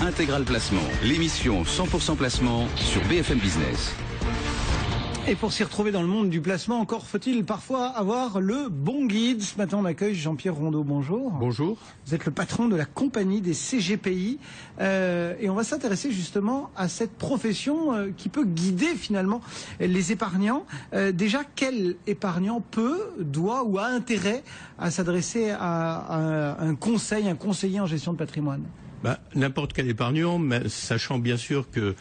Intégral Placement, l'émission 100% placement sur BFM Business. Et pour s'y retrouver dans le monde du placement, encore faut-il parfois avoir le bon guide. Ce matin, on accueille Jean-Pierre Rondeau. Bonjour. Bonjour. Vous êtes le patron de la compagnie des CGPI. Et on va s'intéresser justement à cette profession qui peut guider finalement les épargnants. Déjà, quel épargnant peut, doit ou a intérêt à s'adresser à un conseiller en gestion de patrimoine ? N'importe quel épargnant, mais sachant bien sûr que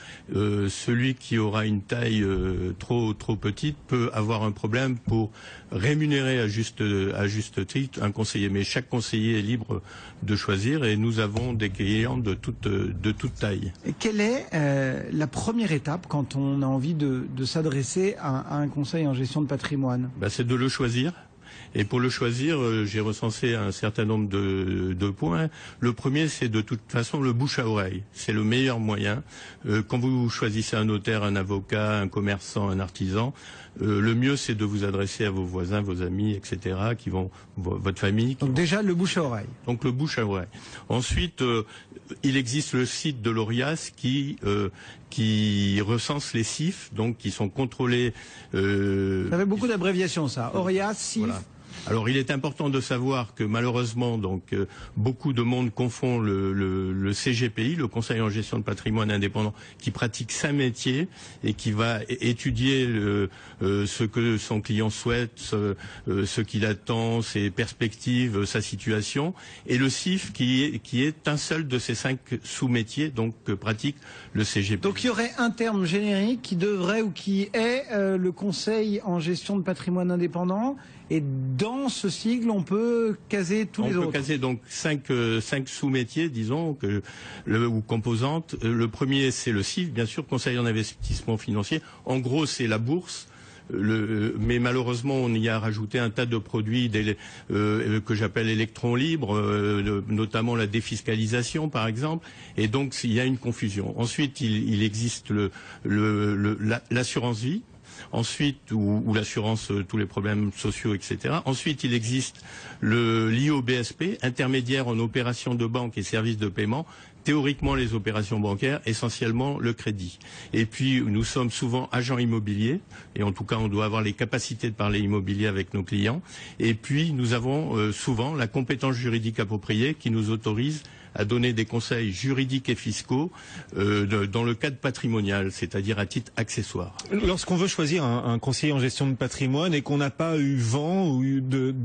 celui qui aura une taille trop petite peut avoir un problème pour rémunérer à juste titre un conseiller. Mais chaque conseiller est libre de choisir et nous avons des clients de toute taille. Et quelle est la première étape quand on a envie de s'adresser à un conseil en gestion de patrimoine ? C'est de le choisir. Et pour le choisir, j'ai recensé un certain nombre de points. Le premier, c'est de toute façon le bouche à oreille. C'est le meilleur moyen. Quand vous choisissez un notaire, un avocat, un commerçant, un artisan, le mieux, c'est de vous adresser à vos voisins, vos amis, etc., votre famille. Donc déjà, le bouche à oreille. Donc le bouche à oreille. Ensuite, il existe le site de l'ORIAS qui recense les CIF, donc qui sont contrôlés. Ça fait beaucoup d'abréviations, ça. ORIAS, CIF. Voilà. Alors, il est important de savoir que malheureusement, beaucoup de monde confond le CGPI, le Conseil en gestion de patrimoine indépendant, qui pratique 5 métiers et qui va étudier ce que son client souhaite, ce qu'il attend, ses perspectives, sa situation, et le CIF qui est un seul de ces 5 sous-métiers que pratique le CGPI. Donc, il y aurait un terme générique qui devrait ou qui est le Conseil en gestion de patrimoine indépendant. Et dans ce sigle, on peut caser tous les autres. On peut caser donc 5 sous-métiers, disons, ou composantes. Le premier, c'est le CIF, bien sûr, Conseil en investissement financier. En gros, c'est la bourse. Mais malheureusement, on y a rajouté un tas de produits que j'appelle électrons libres, notamment la défiscalisation, par exemple. Et donc, il y a une confusion. Ensuite, il existe l'assurance vie. Ensuite, ou l'assurance, tous les problèmes sociaux, etc. Ensuite, il existe l'IOBSP, intermédiaire en opérations de banque et services de paiement. Théoriquement, les opérations bancaires, essentiellement le crédit. Et puis, nous sommes souvent agents immobiliers, et en tout cas, on doit avoir les capacités de parler immobilier avec nos clients. Et puis, nous avons souvent la compétence juridique appropriée qui nous autorise à donner des conseils juridiques et fiscaux dans le cadre patrimonial, c'est-à-dire à titre accessoire. Lorsqu'on veut choisir un conseiller en gestion de patrimoine et qu'on n'a pas eu vent de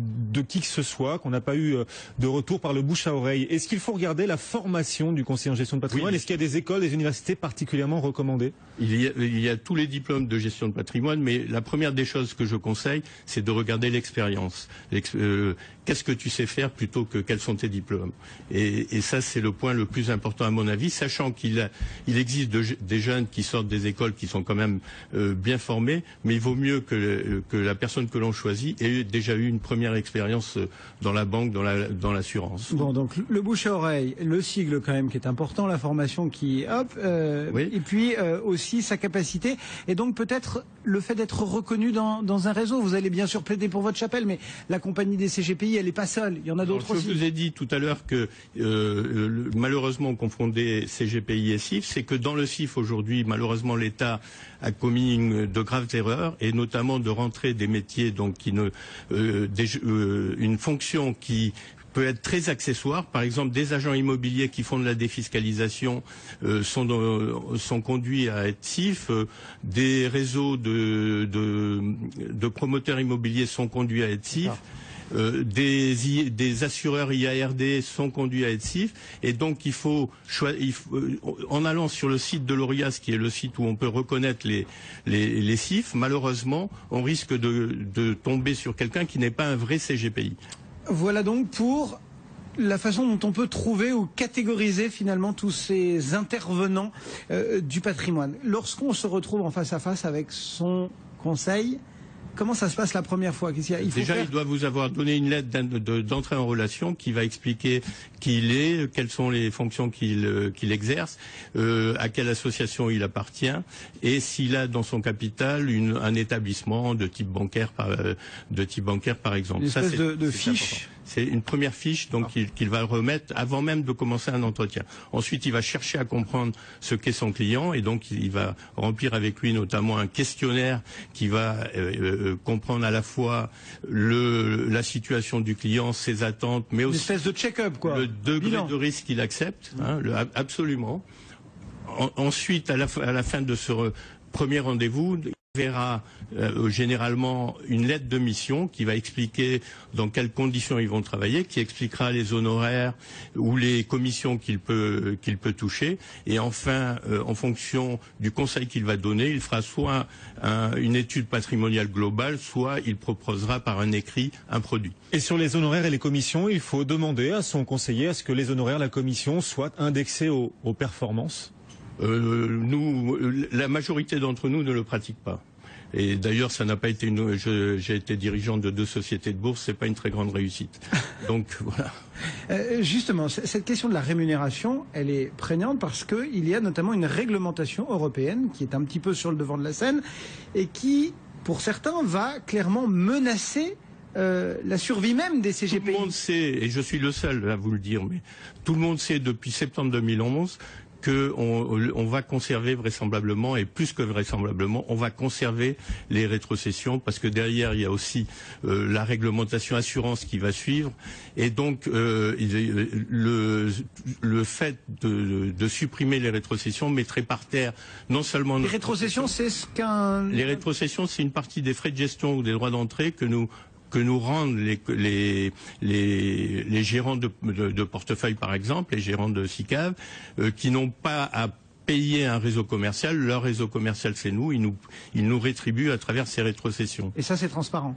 qui que ce soit, qu'on n'a pas eu de retour par le bouche à oreille, est-ce qu'il faut regarder la formation du conseiller en gestion de patrimoine ? Est-ce qu'il y a des écoles, des universités particulièrement recommandées ? Il y a tous les diplômes de gestion de patrimoine, mais la première des choses que je conseille, c'est de regarder l'expérience. Qu'est-ce que tu sais faire plutôt que quels sont tes diplômes. Et ça, c'est le point le plus important à mon avis, sachant qu'il existe des jeunes qui sortent des écoles qui sont quand même bien formés, mais il vaut mieux que la personne que l'on choisit ait déjà eu une première expérience dans la banque, dans l'assurance. Bon, donc le bouche à oreille, le sigle quand même qui est important, la formation qui, oui. Et puis aussi sa capacité, et donc peut-être le fait d'être reconnu dans un réseau. Vous allez bien sûr plaider pour votre chapelle, mais la compagnie des CGPI, elle n'est pas seule, il y en a d'autres aussi. Je vous ai dit tout à l'heure que malheureusement on confondait CGPI et CIF, c'est que dans le CIF aujourd'hui, malheureusement l'État a commis de graves erreurs, et notamment de rentrer des métiers une fonction qui peut être très accessoire. Par exemple, des agents immobiliers qui font de la défiscalisation sont conduits à être CIF. Des réseaux de promoteurs immobiliers sont conduits à être CIF. Des assureurs IARD sont conduits à être CIF, et donc il faut en allant sur le site de l'ORIAS, qui est le site où on peut reconnaître les CIF, malheureusement on risque de tomber sur quelqu'un qui n'est pas un vrai CGPI. Voilà donc pour la façon dont on peut trouver ou catégoriser finalement tous ces intervenants du patrimoine. Lorsqu'on se retrouve en face à face avec son conseil, comment ça se passe la première fois? Il doit vous avoir donné une lettre d'entrée en relation qui va expliquer qui il est, quelles sont les fonctions qu'il exerce, à quelle association il appartient, et s'il a dans son capital un établissement de type bancaire par exemple. Une espèce de fiche. C'est une première fiche donc qu'il va remettre avant même de commencer un entretien. Ensuite, il va chercher à comprendre ce qu'est son client et donc il va remplir avec lui notamment un questionnaire qui va comprendre à la fois la situation du client, ses attentes, mais aussi une espèce de check-up, quoi. Le degré de risque qu'il accepte, absolument. Ensuite, à la fin de ce premier rendez-vous, il verra généralement une lettre de mission qui va expliquer dans quelles conditions ils vont travailler, qui expliquera les honoraires ou les commissions qu'il peut toucher. Et enfin, en fonction du conseil qu'il va donner, il fera soit une étude patrimoniale globale, soit il proposera par un écrit un produit. Et sur les honoraires et les commissions, il faut demander à son conseiller à ce que les honoraires, la commission soient indexés aux performances. La majorité d'entre nous ne le pratiquent pas. Et d'ailleurs, ça n'a pas été j'ai été dirigeant de 2 sociétés de bourse, c'est pas une très grande réussite. Donc voilà. Justement, cette question de la rémunération, elle est prégnante parce qu'il y a notamment une réglementation européenne qui est un petit peu sur le devant de la scène et qui, pour certains, va clairement menacer la survie même des CGPI. Tout le monde sait, et je suis le seul à vous le dire, mais tout le monde sait depuis septembre 2011 qu'on va conserver vraisemblablement, et plus que vraisemblablement, on va conserver les rétrocessions, parce que derrière, il y a aussi la réglementation assurance qui va suivre. Et donc, le fait de supprimer les rétrocessions mettrait par terre non seulement... Les rétrocessions, c'est ce qu'un... Les rétrocessions, c'est une partie des frais de gestion ou des droits d'entrée que nous rendent les gérants de portefeuille, par exemple, les gérants de SICAV, qui n'ont pas à payer un réseau commercial. Leur réseau commercial, c'est nous. Ils nous rétribuent à travers ces rétrocessions. Et ça, c'est transparent.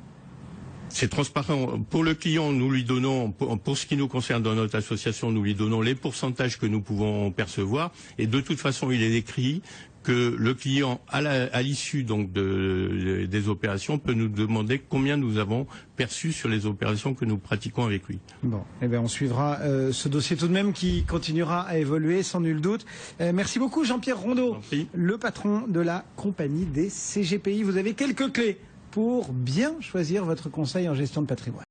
C'est transparent. Pour le client, nous lui donnons, pour ce qui nous concerne dans notre association, nous lui donnons les pourcentages que nous pouvons percevoir. Et de toute façon, il est écrit que le client, à l'issue donc des opérations, peut nous demander combien nous avons perçu sur les opérations que nous pratiquons avec lui. Bon, eh bien, on suivra ce dossier tout de même qui continuera à évoluer sans nul doute. Merci beaucoup Jean-Pierre Rondeau, le patron de la compagnie des CGPI. Vous avez quelques clés pour bien choisir votre conseil en gestion de patrimoine.